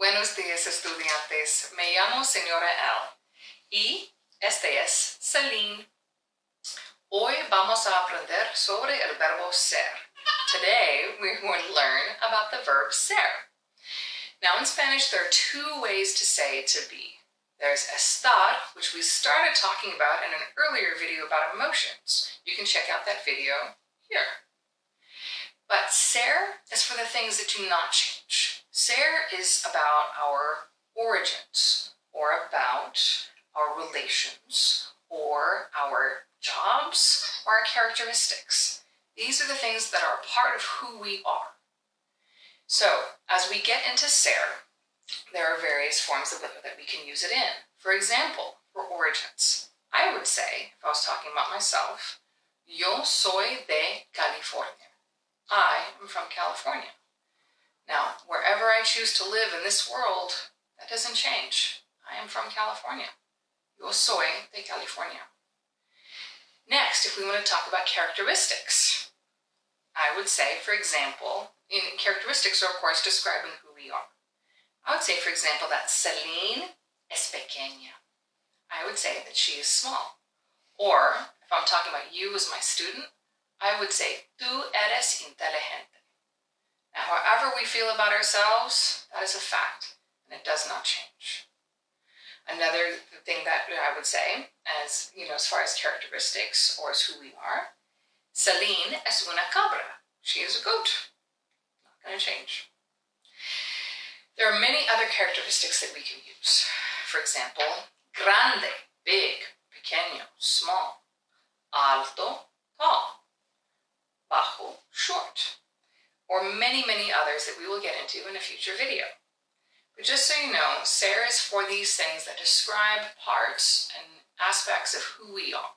Buenos días, estudiantes. Me llamo señora L. Y este es Celine. Hoy vamos a aprender sobre el verbo ser. Today, we're going to learn about the verb ser. Now, in Spanish, there are two ways to say to be. There's estar, which we started talking about in an earlier video about emotions. You can check out that video here. But ser is for the things that do not change. Ser is about our origins, or about our relations, or our jobs, or our characteristics. These are the things that are part of who we are. So, as we get into ser, there are various forms of that we can use it in. For example, for origins, I would say, if I was talking about myself, yo soy de California. I am from California. Now, wherever I choose to live in this world, that doesn't change. I am from California. Yo soy de California. Next, if we want to talk about characteristics, I would say, for example, characteristics are, of course, describing who we are. I would say, for example, that Celine es pequeña. I would say that she is small. Or, if I'm talking about you as my student, I would say, tú eres inteligente. Now, however we feel about ourselves, that is a fact, and it does not change. Another thing that I would say, as far as characteristics or as who we are, Celine es una cabra. She is a goat. Not going to change. There are many other characteristics that we can use. For example, grande, big, pequeño, small, alto, tall, bajo, short, or many, many others that we will get into in a future video. But just so you know, ser is for these things that describe parts and aspects of who we are.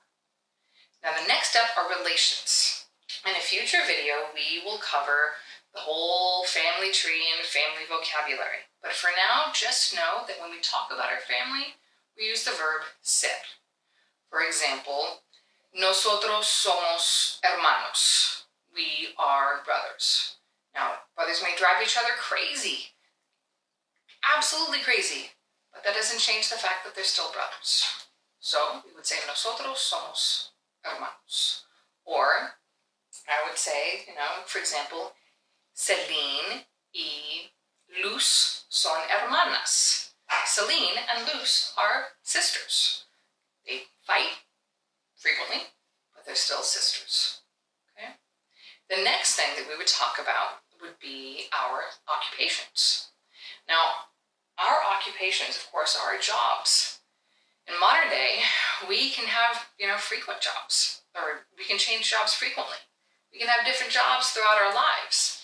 Now the next step are relations. In a future video, we will cover the whole family tree and family vocabulary. But for now, just know that when we talk about our family, we use the verb ser. For example, Nosotras somos hermanas. We are brothers. Now, brothers may drive each other crazy. Absolutely crazy. But that doesn't change the fact that they're still brothers. So, we would say Nosotras somos hermanos. Or, I would say, for example, Celine y Luz son hermanas. Celine and Luz are sisters. They fight frequently, but they're still sisters. Okay? The next thing that we would talk about would be our occupations. Now, our occupations, of course, are our jobs. In modern day, we can have, frequent jobs, or we can change jobs frequently. We can have different jobs throughout our lives.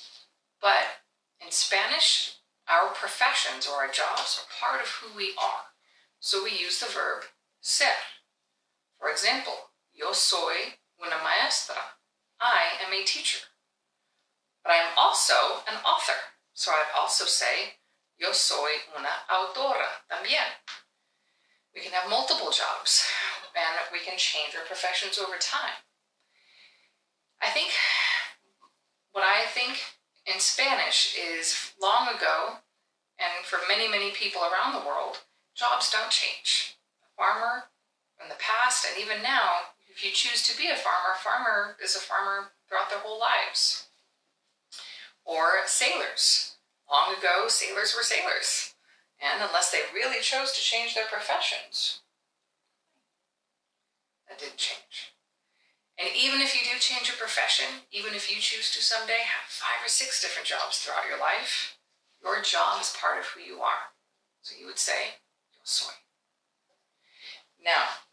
But in Spanish, our professions or our jobs are part of who we are. So we use the verb ser. For example, yo soy una maestra. I am a teacher. But I am also an author. So I'd also say, yo soy una autora también. We can have multiple jobs, and we can change our professions over time. What I think in Spanish is long ago, and for many, many people around the world, jobs don't change. A farmer in the past and even now, if you choose to be a farmer is a farmer throughout their whole lives. Or sailors. Long ago, sailors were sailors. And unless they really chose to change their professions, that didn't change. And even if you do change your profession, even if you choose to someday have 5 or 6 different jobs throughout your life, your job is part of who you are. So you would say, yo soy. Now,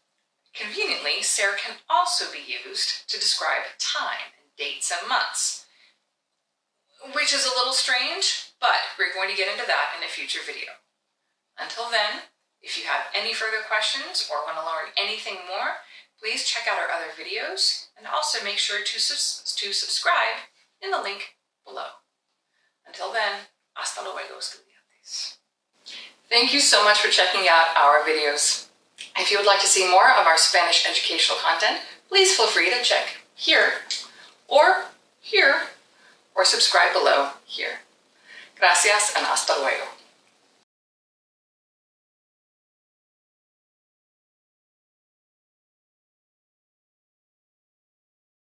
conveniently, ser can also be used to describe time and dates and months, which is a little strange, but we're going to get into that in a future video. Until then, if you have any further questions or want to learn anything more, please check out our other videos and also make sure to subscribe in the link below. Until then, hasta luego, estudiantes. Thank you so much for checking out our videos. If you would like to see more of our Spanish educational content, please feel free to check here, or subscribe below here. Gracias and hasta luego.